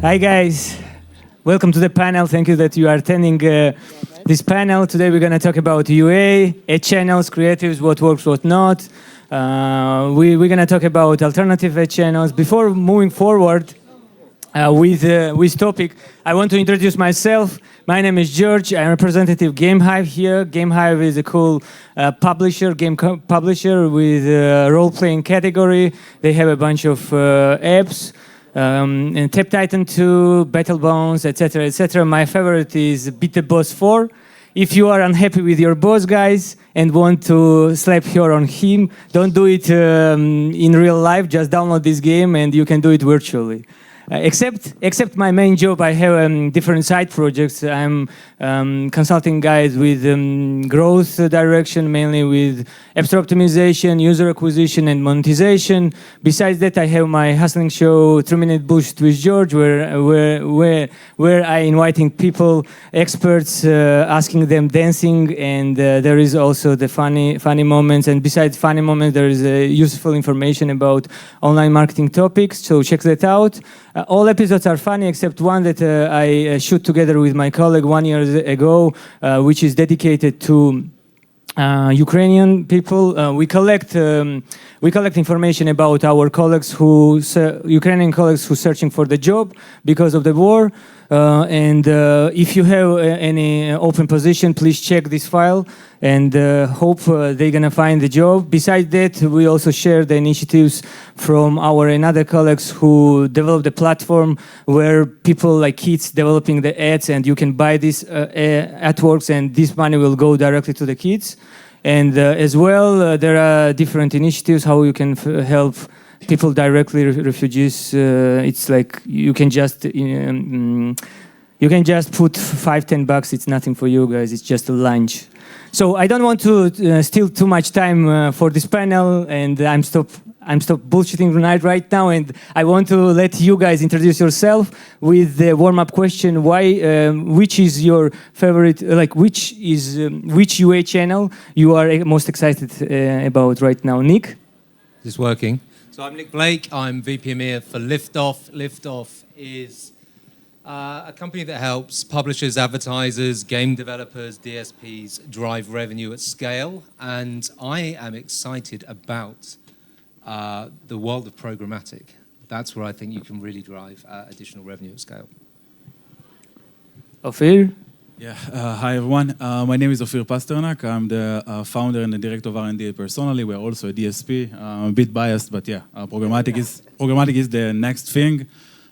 Hi guys, welcome to the panel. Thank you that you are attending this panel. Today we're going to talk about UA, ad channels, creatives, what works, what not. We're going to talk about alternative ad channels. Before moving forward with topic, I want to introduce myself. My name is George. I'm representative Gamehive here. Gamehive is a cool publisher with a role-playing category. They have a bunch of apps. And Tap Titan 2, Battle Bones, etc., etc. My favorite is Beat the Boss 4. If you are unhappy with your boss, guys, and want to slap her on him, don't do it in real life. Just download this game, and you can do it virtually. Except my main job, I have different side projects. I'm consulting guys with growth direction, mainly with App Store optimization, user acquisition, and monetization. Besides that, I have my hustling show, 3-Minute Bullshit with George, where I inviting people, experts, asking them dancing, and there is also the funny moments. And besides funny moments, there is useful information about online marketing topics. So check that out. All episodes are funny except one that I shoot together with my colleague 1 year ago, which is dedicated to Ukrainian people. We collect information about our colleagues Ukrainian colleagues who searching for the job because of the war. And if you have any open position, please check this file and hope they're gonna find the job. Besides that, we also share the initiatives from our another colleagues who developed a platform where people like kids developing the ads, and you can buy these artworks, and this money will go directly to the kids. And as well, there are different initiatives how you can help people directly, refugees. It's like you can just put $5-10. It's nothing for you guys. It's just a lunch. So I don't want to steal too much time for this panel, and I'm stop bullshitting right now, and I want to let you guys introduce yourself with the warm-up question. Which is your favorite? Which UA channel you are most excited about right now? Nick? Is this working? So I'm Nick Blake. I'm VP EMEA for Liftoff. Liftoff is a company that helps publishers, advertisers, game developers, DSPs drive revenue at scale. And I am excited about the world of programmatic. That's where I think you can really drive additional revenue at scale. Ophir? Yeah, hi everyone. My name is Ophir Pasternak. I'm the founder and the director of R&D at Personally. We're also a DSP. I'm a bit biased, but yeah, programmatic is the next thing.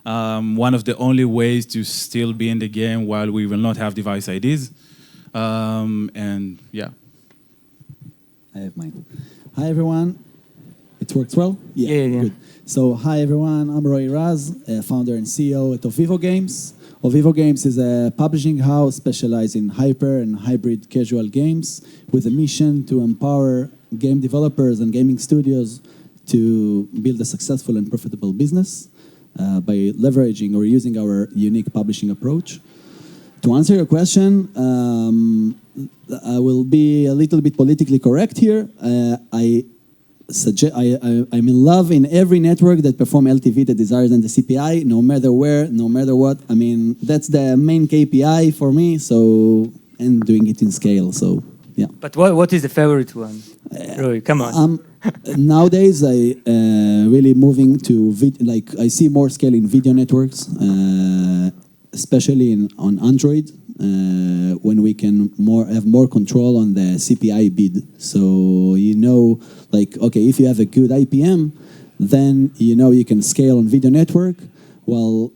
One of the only ways to still be in the game while we will not have device IDs. And yeah. I have mine. Hi everyone. It works well? Yeah. Good. So hi everyone. I'm Roy Raz, founder and CEO at Ovivo Games. Ovivo Games is a publishing house specialized in hyper and hybrid casual games with a mission to empower game developers and gaming studios to build a successful and profitable business by leveraging or using our unique publishing approach. To answer your question, I will be a little bit politically correct here. I'm in love in every network that perform LTV that desires than the CPI, no matter where, no matter what. I mean, that's the main KPI for me, so, and doing it in scale, so, yeah. But what is the favorite one? Roy, come on. Nowadays, I really moving to, I see more scale in video networks, especially on Android, when we can have more control on the CPI bid. So okay, if you have a good IPM, then you can scale on video network while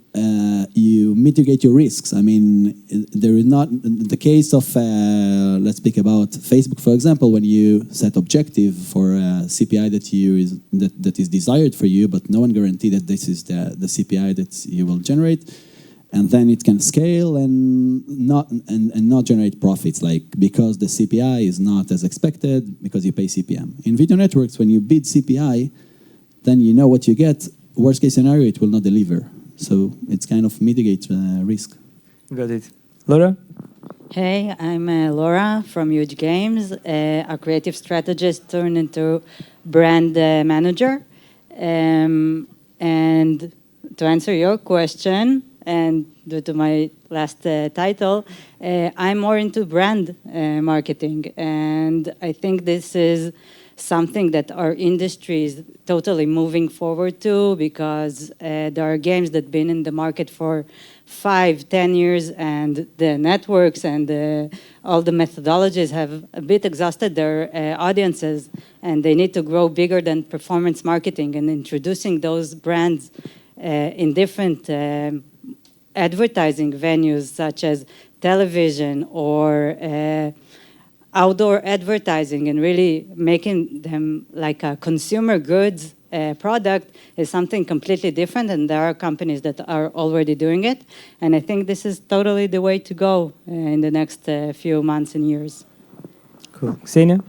you mitigate your risks. I mean, there is not the case of let's speak about Facebook, for example, when you set objective for a CPI that is desired for you, but no one guarantee that this is the CPI that you will generate. And then it can scale and not generate profits, because the CPI is not as expected because you pay CPM. In video networks, when you bid CPI, then you know what you get. Worst case scenario, it will not deliver. So it's kind of mitigates risk. Got it. Laura? Hey, I'm Laura from Huuuge Games, a creative strategist turned into brand manager. And to answer your question, and due to my last title, I'm more into brand marketing. And I think this is something that our industry is totally moving forward to, because there are games that have been in the market for 5-10 years, and the networks and all the methodologies have a bit exhausted their audiences, and they need to grow bigger than performance marketing. And introducing those brands in different advertising venues, such as television or outdoor advertising, and really making them like a consumer goods product, is something completely different, and there are companies that are already doing it. And I think this is totally the way to go in the next few months and years. Cool. Xenia?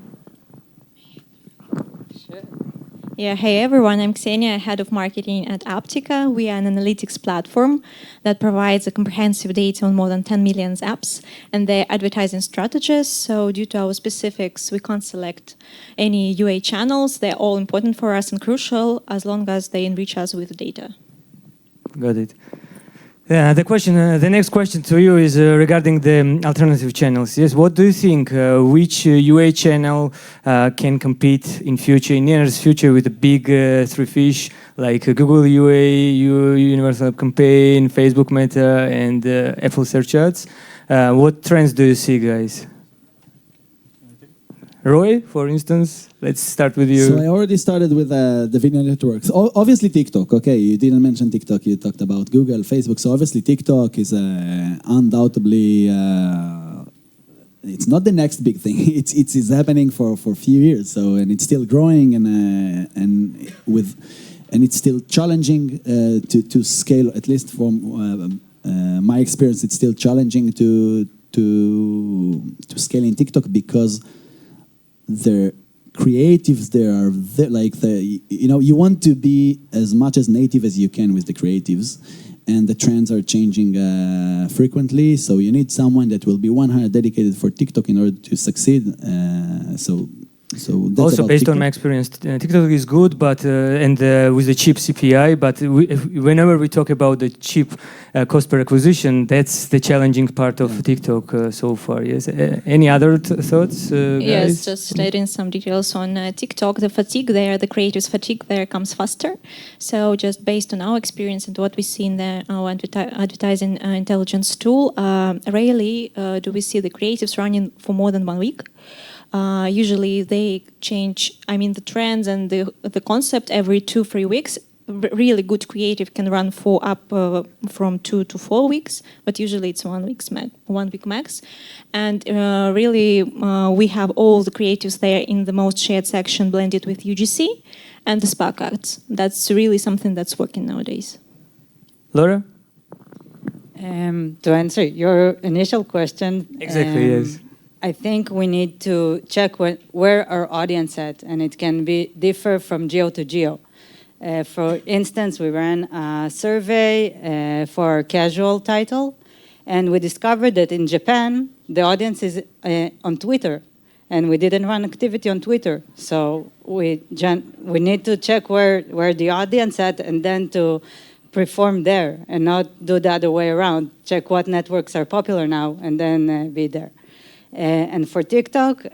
Yeah, hey everyone, I'm Xenia, head of marketing at Apptica. We are an analytics platform that provides a comprehensive data on more than 10 million apps and their advertising strategies. So due to our specifics, we can't select any UA channels. They're all important for us and crucial as long as they enrich us with data. Got it. Yeah, the next question to you is regarding the alternative channels. Yes, what do you think? Which UA channel can compete in near future with the big three fish like Google UA, Universal App Campaign, Facebook Meta, and Apple Search Ads? What trends do you see, guys? Roy, for instance, let's start with you. So I already started with the video networks. Obviously TikTok, okay, you didn't mention TikTok, you talked about Google, Facebook, so obviously TikTok is undoubtedly, it's not the next big thing, it's happening for a few years, so, and it's still growing, and it's still challenging to scale, at least from my experience, it's still challenging to scale in TikTok, because the creatives there are like you want to be as much as native as you can with the creatives, and the trends are changing frequently, so you need someone that will be 100% dedicated for TikTok in order to succeed. So that's also based TikTok. on my experience, TikTok is good, but and with the cheap CPI. But whenever we talk about the cheap cost per acquisition, that's the challenging part of TikTok so far. Yes. Any other thoughts, guys? Yes, just adding some details on TikTok. The fatigue there, the creators' fatigue there comes faster. So just based on our experience and what we see in our advertising intelligence tool, rarely do we see the creatives running for more than 1 week. Usually they change, the trends and the concept every 2-3 weeks. Really good creative can run for from 2 to 4 weeks, but usually it's 1 week max. And really, we have all the creatives there in the most shared section blended with UGC and the Spark Ads. That's really something that's working nowadays. Laura? To answer your initial question, Exactly, yes. I think we need to check where our audience at, and it can differ from geo to geo. For instance, we ran a survey for our casual title, and we discovered that in Japan, the audience is on Twitter, and we didn't run activity on Twitter. So we need to check where the audience at, and then to perform there, and not do the other way around. Check what networks are popular now, and then be there. And for TikTok,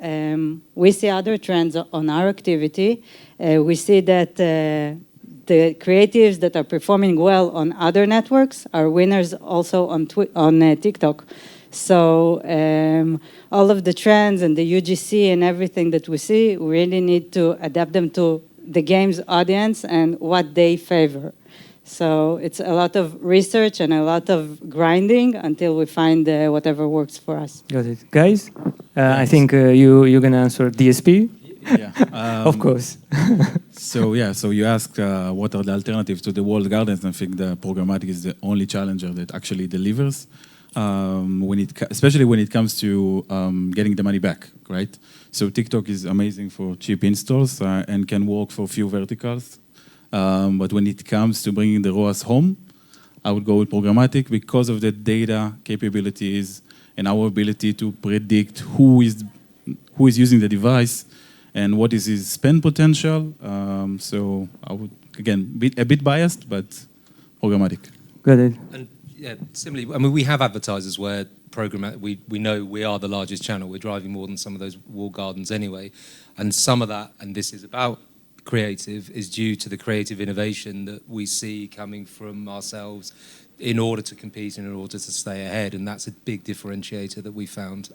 we see other trends on our activity. We see that the creatives that are performing well on other networks are winners also on TikTok. So all of the trends and the UGC and everything that we see, we really need to adapt them to the game's audience and what they favor. So it's a lot of research and a lot of grinding until we find whatever works for us. Got it. Guys, I think you're going to answer DSP. Yeah, of course. So you asked what are the alternatives to the walled gardens. I think the programmatic is the only challenger that actually delivers, especially when it comes to getting the money back, right? So TikTok is amazing for cheap installs and can work for few verticals. But when it comes to bringing the ROAS home, I would go with programmatic because of the data capabilities and our ability to predict who is using the device and what is his spend potential. So I would, again, be a bit biased, but programmatic. Got it. And Yeah, similarly, I mean, we have advertisers where we know we are the largest channel. We're driving more than some of those walled gardens anyway. And some of that, and this is about creative, is due to the creative innovation that we see coming from ourselves in order to compete and in order to stay ahead. And that's a big differentiator that we found.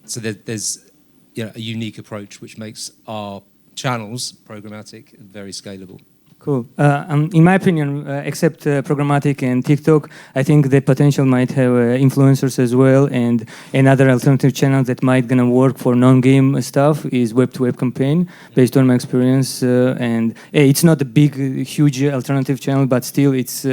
So there's a unique approach which makes our channels, programmatic, very scalable. Cool. In my opinion, except programmatic and TikTok, I think the potential might have influencers as well, and another alternative channel that might gonna work for non-game stuff is web-to-web campaign, based on my experience. And it's not a big, huge alternative channel, but still it's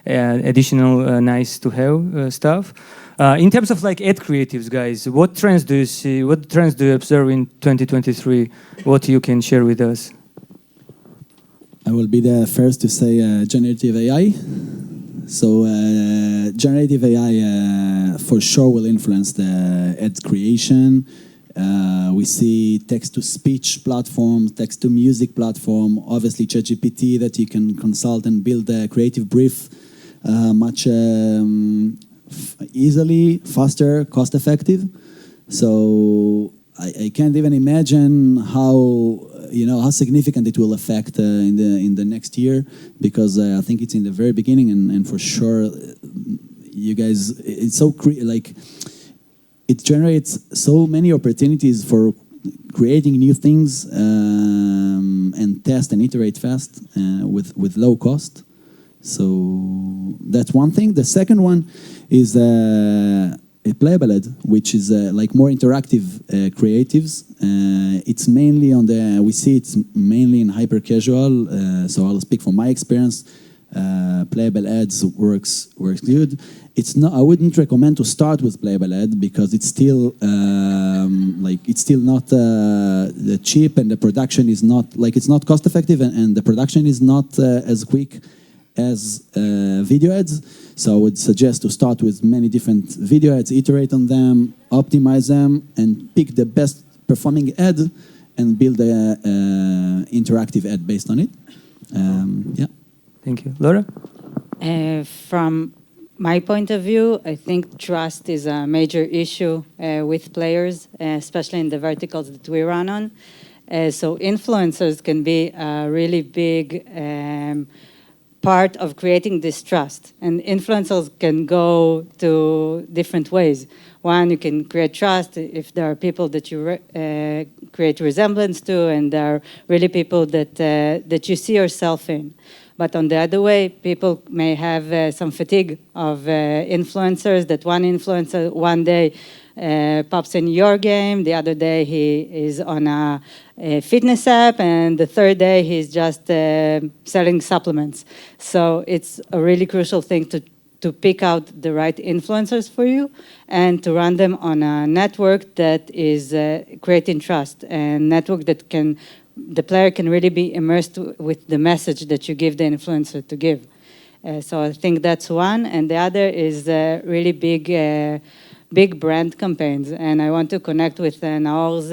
additional nice to have stuff. In terms of like ad creatives, guys, what trends do you see? What trends do you observe in 2023? What you can share with us? I will be the first to say generative AI. So generative AI for sure will influence the ad creation. We see text-to-speech platform, text-to-music platform, obviously ChatGPT that you can consult and build a creative brief much easily, faster, cost-effective. So I can't even imagine how significant it will affect in the next year, because I think it's in the very beginning, and for sure, you guys, it's so it generates so many opportunities for creating new things and test and iterate fast with low cost. So that's one thing. The second one is a playable ad, which is like more interactive creatives. It's mainly we see it's mainly in hyper casual. So I'll speak from my experience. Playable ads works good. It's not. I wouldn't recommend to start with playable ad because it's still not cheap, and the production is not it's not cost effective, and the production is not as quick as video ads. So I would suggest to start with many different video ads, iterate on them, optimize them, and pick the best performing ad and build an interactive ad based on it. Yeah. Thank you. Laura? From my point of view, I think trust is a major issue with players, especially in the verticals that we run on. So influencers can be a really big part of creating this trust. And influencers can go to different ways. One, you can create trust if there are people that you create resemblance to, and there are really people that you see yourself in. But on the other way, people may have some fatigue of influencers, that one influencer one day pops in your game, the other day he is on a fitness app, and the third day he's just selling supplements. So it's a really crucial thing to pick out the right influencers for you and to run them on a network that is creating trust, and network that the player can really be immersed with the message that you give the influencer to give. So I think that's one. And the other is really big brand campaigns. And I want to connect with Naor's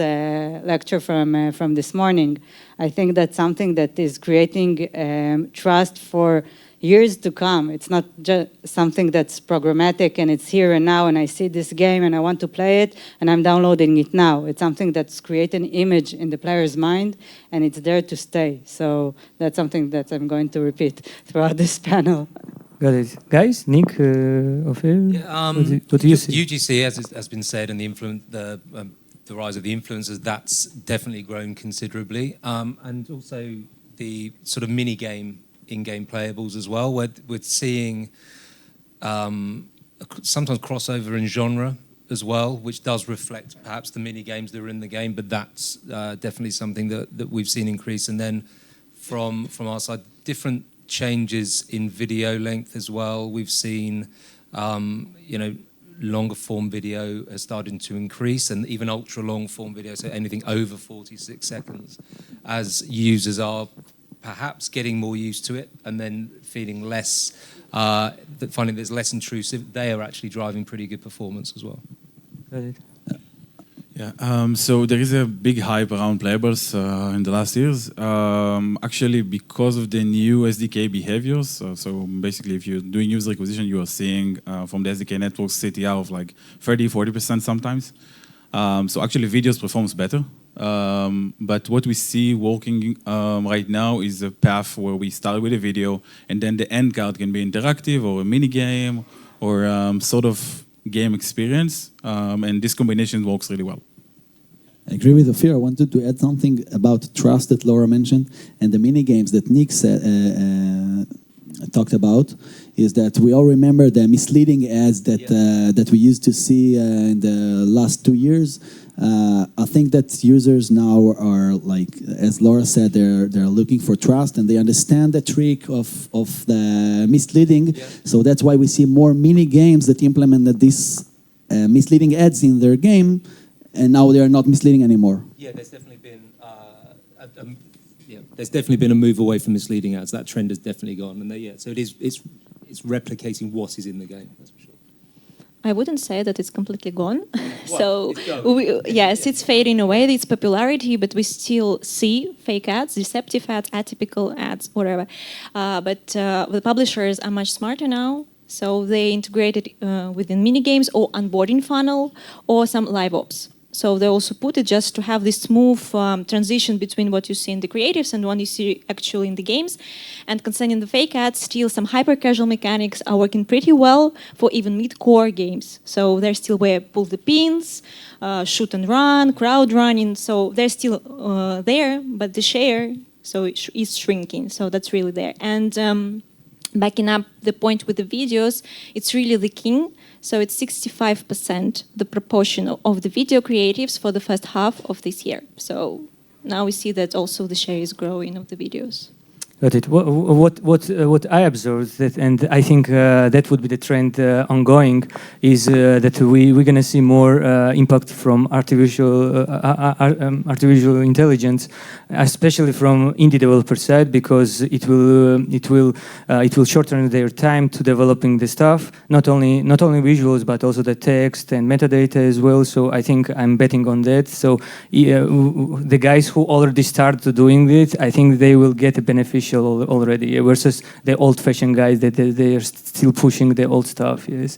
lecture from this morning. I think that's something that is creating trust for years to come. It's not just something that's programmatic and it's here and now, and I see this game and I want to play it and I'm downloading it now. It's something that's creating an image in the player's mind and it's there to stay. So that's something that I'm going to repeat throughout this panel. Got it. Guys, Nick, Ophir, what do you see? UGC, as has been said, and the rise of the influencers, that's definitely grown considerably. And also the sort of mini-game in-game playables as well, where we're seeing sometimes crossover in genre as well, which does reflect perhaps the mini-games that are in the game, but that's definitely something that we've seen increase. And then from our side, different changes in video length as well. We've seen, longer form video has started to increase, and even ultra long form video, so anything over 46 seconds, as users are perhaps getting more used to it and then feeling less, finding that it's less intrusive. They are actually driving pretty good performance as well. Got it. Yeah, so there is a big hype around playables in the last years. Actually, because of the new SDK behaviors. So basically, if you're doing user acquisition, you are seeing from the SDK network CTR of like 30–40% sometimes. So actually, videos performs better. But what we see working right now is a path where we start with a video, and then the end card can be interactive or a mini game or sort of game experience, and this combination works really well. I agree with Ophir. I wanted to add something about trust that Laura mentioned, and the mini games that Nick talked about. Is that we all remember the misleading ads that that we used to see in the last 2 years. I think that users now are like, as Laura said, they're looking for trust, and they understand the trick of the misleading. Yeah. So that's why we see more mini games that implemented these misleading ads in their game, and now they are not misleading anymore. Yeah, there's definitely been a move away from misleading ads. That trend has definitely gone, and so it's replicating what is in the game. That's for sure. I wouldn't say that it's completely gone. Well, yes, it's fading away, its popularity, but we still see fake ads, deceptive ads, atypical ads, whatever. But the publishers are much smarter now, so they integrate it within minigames or onboarding funnel or some live ops. So they also put it just to have this smooth transition between what you see in the creatives and what you see actually in the games. And concerning the fake ads, still some hyper-casual mechanics are working pretty well for even mid-core games. So they're still where pull the pins, shoot and run, crowd running. So they're still there, but the share is shrinking. So that's really there. And backing up the point with the videos, it's really the king. So it's 65% the proportion of the video creatives for the first half of this year. So now we see that also the share is growing of the videos. Got it. What I observed, and I think that would be the trend ongoing, is that we're going to see more impact from artificial intelligence, especially from indie developer side, because it will shorten their time to developing the stuff. Not only visuals, but also the text and metadata as well. So I think I'm betting on that. So the guys who already started doing it, I think they will get a beneficial already versus the old-fashioned guys that they are still pushing the old stuff. Yes.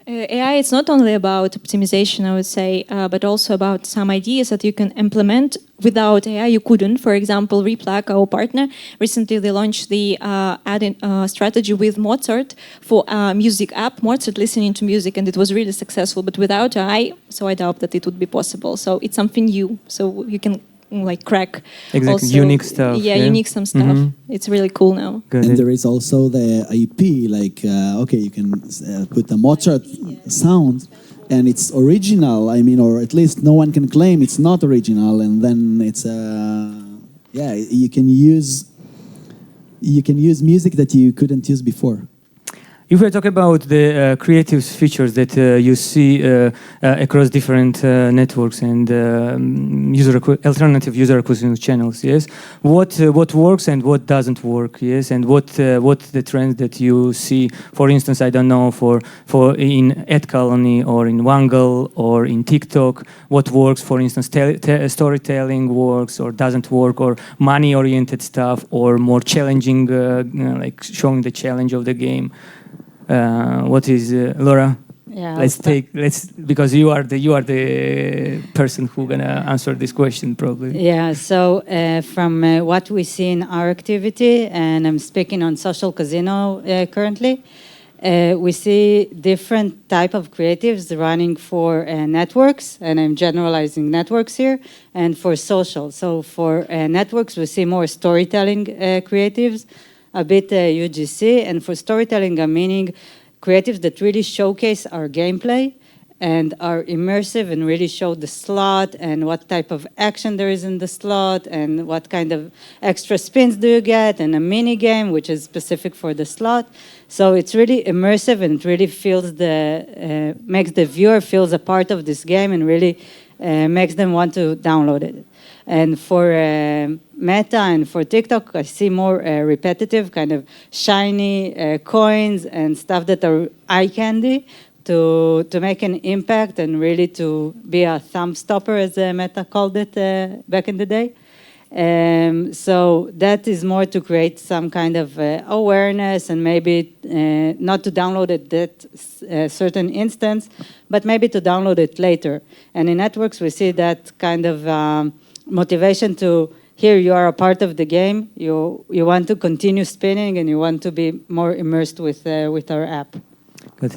AI, it's not only about optimization, I would say, but also about some ideas that you can implement without AI. You couldn't. For example, Replug, our partner, recently they launched the ad strategy with Mozart for a music app, Mozart listening to music, and it was really successful. But without AI, so I doubt that it would be possible. So it's something new. So you can like crack exactly also, unique stuff. Yeah, unique some stuff. It's really cool now. And there is also the IP, like okay, you can put the Mozart sound, and it's original. I mean, or at least no one can claim it's not original. And then it's yeah, you can use music that you couldn't use before. If we talk about the creative features that you see across different networks and alternative user acquisition channels, yes, what works and what doesn't work, yes, and what the trends that you see, for instance, I don't know, for in AdColony or in Wangle or in TikTok, what works, for instance, storytelling works or doesn't work, or money-oriented stuff, or more challenging, like showing the challenge of the game. What is Laura? Yeah, because you are the person who gonna answer this question probably. Yeah. So from what we see in our activity, and I'm speaking on social casino currently, we see different type of creatives running for networks, and I'm generalizing networks here, and for social. So for networks, we see more storytelling creatives, a bit UGC, and for storytelling, I'm meaning creatives that really showcase our gameplay and are immersive and really show the slot and what type of action there is in the slot and what kind of extra spins do you get, and a mini game which is specific for the slot. So it's really immersive, and it really feels makes the viewer feels a part of this game, and really makes them want to download it. And for Meta and for TikTok, I see more repetitive, kind of shiny coins and stuff that are eye candy to make an impact and really to be a thumb stopper, as Meta called it back in the day. So that is more to create some kind of awareness and maybe not to download it that certain instance, but maybe to download it later. And in networks, we see that kind of motivation to, here you are a part of the game, you want to continue spinning and you want to be more immersed with our app.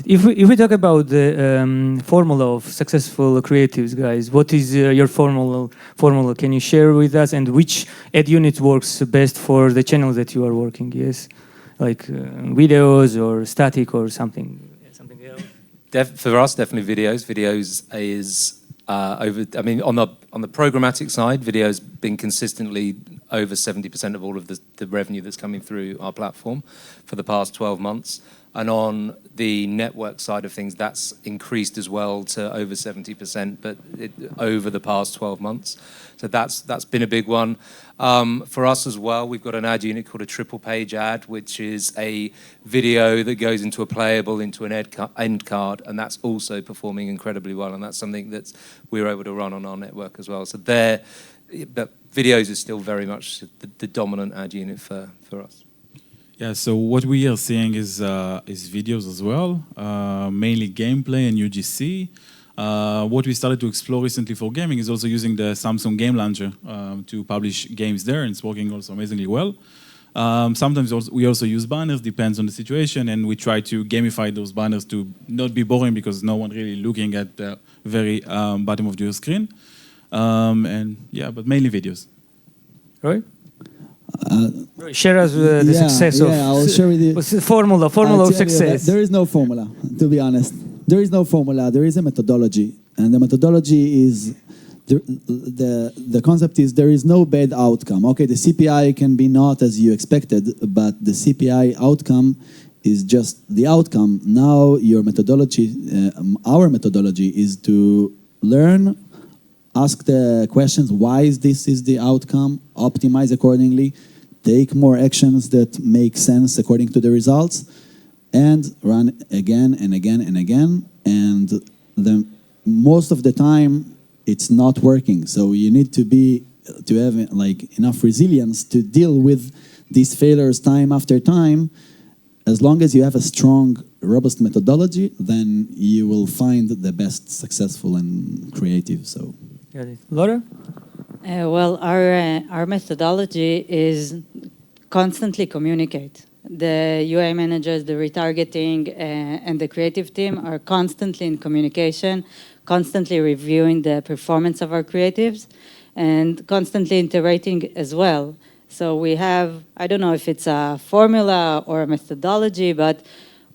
If we talk about the formula of successful creatives, guys, what is your formula? Can you share with us, and which ad unit works best for the channel that you are working? Yes, like videos or static or something else. For us, definitely videos. Videos is I mean, on the programmatic side, video's been consistently over 70% of all of the revenue that's coming through our platform for the past 12 months. And on the network side of things, that's increased as well to over 70%, but over the past 12 months. So that's been a big one. For us as well, we've got an ad unit called a triple page ad, which is a video that goes into a playable, into an end card, and that's also performing incredibly well. And that's something that we're able to run on our network as well. So but videos is still very much the dominant ad unit for us. Yeah, so what we are seeing is videos as well, mainly gameplay and UGC. What we started to explore recently for gaming is also using the Samsung Game Launcher to publish games there, and it's working also amazingly well. Sometimes we also use banners, depends on the situation, and we try to gamify those banners to not be boring because no one really looking at the very bottom of your screen. And yeah, but mainly videos. Right? Share us the success of. Yeah, I'll share with you. What's the formula of success? There is no formula, to be honest. There is no formula. There is a methodology, and the methodology is the concept is there is no bad outcome. Okay, the CPI can be not as you expected, but the CPI outcome is just the outcome. Now your methodology, our methodology, is to learn. Ask the questions, why is the outcome, optimize accordingly, take more actions that make sense according to the results, and run again and again and again. And most of the time, it's not working. So you need to have like enough resilience to deal with these failures time after time. As long as you have a strong, robust methodology, then you will find the best successful and creative. So. Got it. Laura? Well, our methodology is constantly communicate. The UI managers, the retargeting, and the creative team are constantly in communication, constantly reviewing the performance of our creatives, and constantly iterating as well. So we have, I don't know if it's a formula or a methodology, but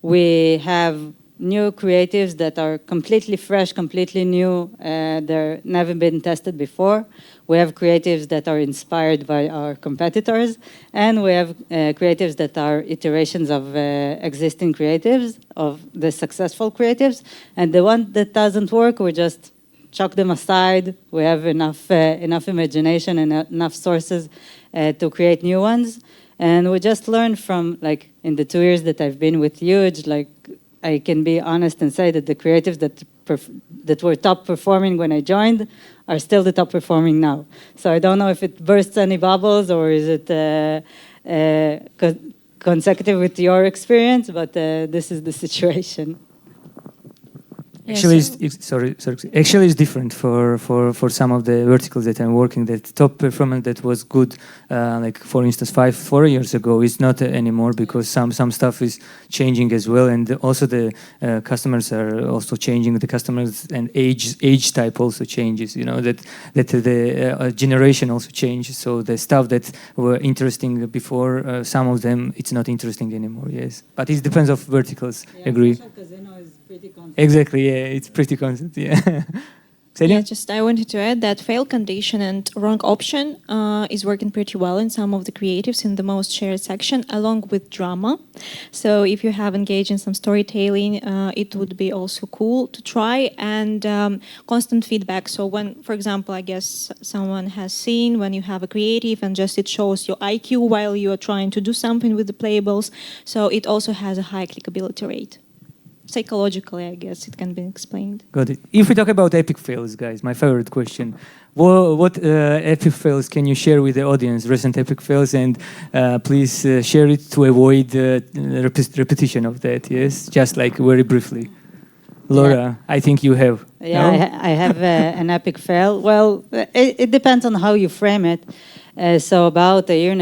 we have new creatives that are completely fresh, completely new. They're never been tested before. We have creatives that are inspired by our competitors, and we have creatives that are iterations of existing creatives, of the successful creatives. And the one that doesn't work, we just chuck them aside. We have enough imagination and enough sources to create new ones. And we just learn from, like, in the 2 years that I've been with Huuuge, like, I can be honest and say that the creatives that were top performing when I joined are still the top performing now. So I don't know if it bursts any bubbles or is it consecutive with your experience, but this is the situation. Actually, Actually, it's different for some of the verticals that I'm working. That top performance that was good, like for instance, 4 years ago, is not anymore because some stuff is changing as well, and also the customers are also changing. The customers and age type also changes. You know that the generation also changes. So the stuff that were interesting before, some of them it's not interesting anymore. Yes, but it depends of verticals. Yeah, agree. Pretty constant. Exactly, yeah, it's pretty constant, yeah. Yeah, just I wanted to add that fail condition and wrong option is working pretty well in some of the creatives in the most shared section, along with drama. So if you have engaged in some storytelling, it would be also cool to try, and constant feedback. So when, for example, I guess someone has seen when you have a creative and just it shows your IQ while you are trying to do something with the playables. So it also has a high clickability rate. psychologically, I guess it can be explained. Got it. If we talk about epic fails, guys, my favorite question. What epic fails can you share with the audience, recent epic fails, and please share it to avoid repetition of that, yes? Just like very briefly. Laura, I think you have. Yeah, no? I have an epic fail. Well, it depends on how you frame it. So about a year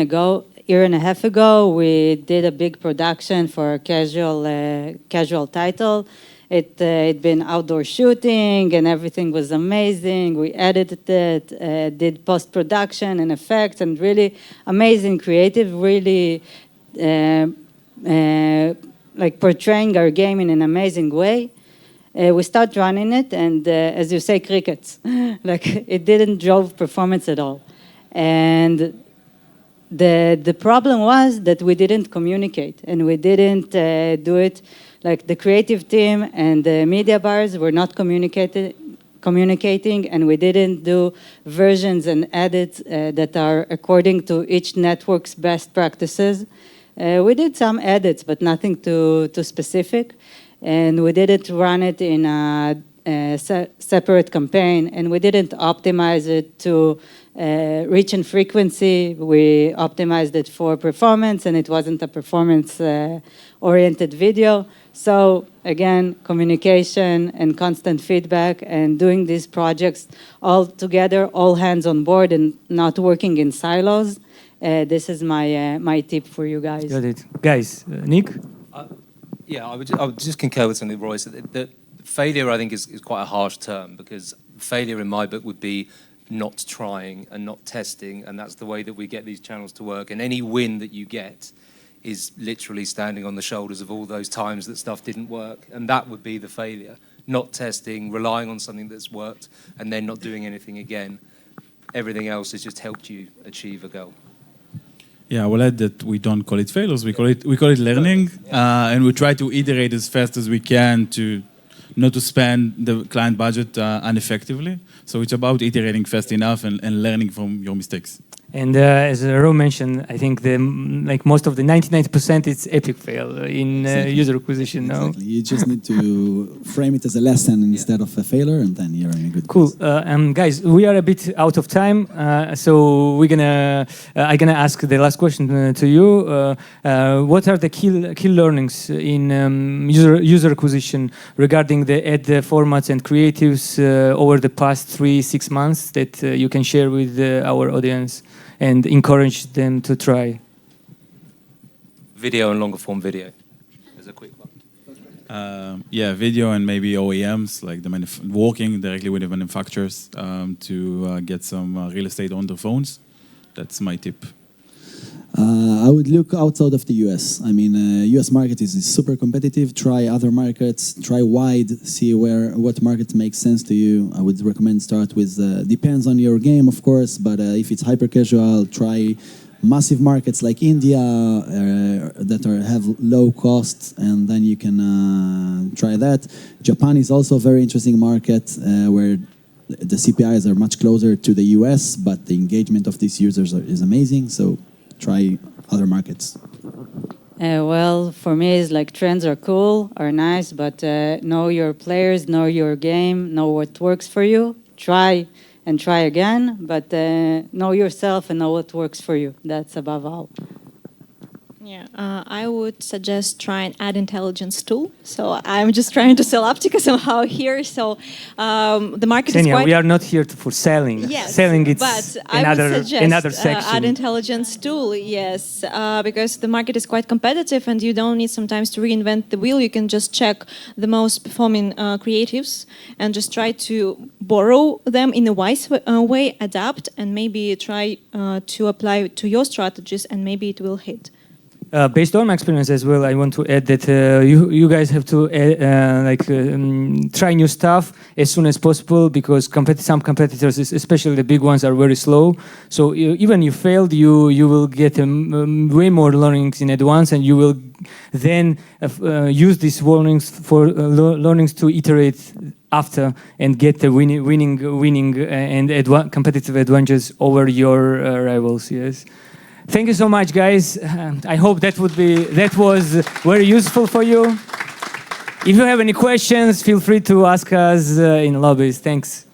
and a half ago, we did a big production for a casual title. It'd been outdoor shooting and everything was amazing. We edited it, did post-production and effects and really amazing creative, really like portraying our game in an amazing way. We start running it and as you say, crickets. Like it didn't drove performance at all. And the problem was that we didn't communicate and we didn't do it. Like the creative team and the media buyers were not communicating and we didn't do versions and edits that are according to each network's best practices. We did some edits, but nothing too specific. And we didn't run it in a separate campaign and we didn't optimize it to reach and frequency. We optimized it for performance and it wasn't a performance-oriented video. So again, communication and constant feedback and doing these projects all together, all hands on board and not working in silos. This is my tip for you guys. Got it. Guys, Nick? Yeah, I would just concur with something Roy said. The failure, I think, is quite a harsh term because failure in my book would be not trying and not testing, and that's the way that we get these channels to work. And any win that you get is literally standing on the shoulders of all those times that stuff didn't work, and that would be the failure. Not testing, relying on something that's worked, and then not doing anything again. Everything else has just helped you achieve a goal. Yeah, I will add that we don't call it failures. We call it learning, and we try to iterate as fast as we can to not to spend the client budget ineffectively. So it's about iterating fast enough and learning from your mistakes. And as Ro mentioned, I think like most of the 99% it's epic fail in user acquisition. No? Exactly. You just need to frame it as a lesson instead of a failure, and then you're in a good Cool. place. Guys, we are a bit out of time, so I'm gonna ask the last question to you. What are the key learnings in user acquisition regarding the ad formats and creatives over the past 3-6 months that you can share with our audience and encourage them to try? Video and longer form video. There's a quick one. Yeah, video and maybe OEMs, like working directly with the manufacturers to get some real estate on their phones. That's my tip. I would look outside of the US. I mean, US market is super competitive. Try other markets, try wide, see what market makes sense to you. I would recommend start with, depends on your game, of course, but if it's hyper casual, try massive markets like India that have low costs, and then you can try that. Japan is also a very interesting market where the CPIs are much closer to the US, but the engagement of these users is amazing. So try other markets. Well, for me, it's like trends are cool, are nice, but know your players, know your game, know what works for you. Try and try again, but know yourself and know what works for you. That's above all. Yeah, I would suggest try an ad intelligence tool. So I'm just trying to sell Apptica somehow here. So the market is quite... we are not here for selling. Yes, selling it's but another, I would suggest another section. ad intelligence tool, yes, because the market is quite competitive and you don't need sometimes to reinvent the wheel. You can just check the most performing creatives and just try to borrow them in a wise way, adapt, and maybe try to apply to your strategies, and maybe it will hit. Based on my experience as well, I want to add that you guys have to try new stuff as soon as possible, because some competitors, especially the big ones, are very slow. So even you failed, you will get way more learnings in advance, and you will then use these learnings to iterate after and get the winning and competitive advantages over your rivals. Yes. Thank you so much, guys. I hope that was very useful for you. If you have any questions, feel free to ask us in lobbies. Thanks.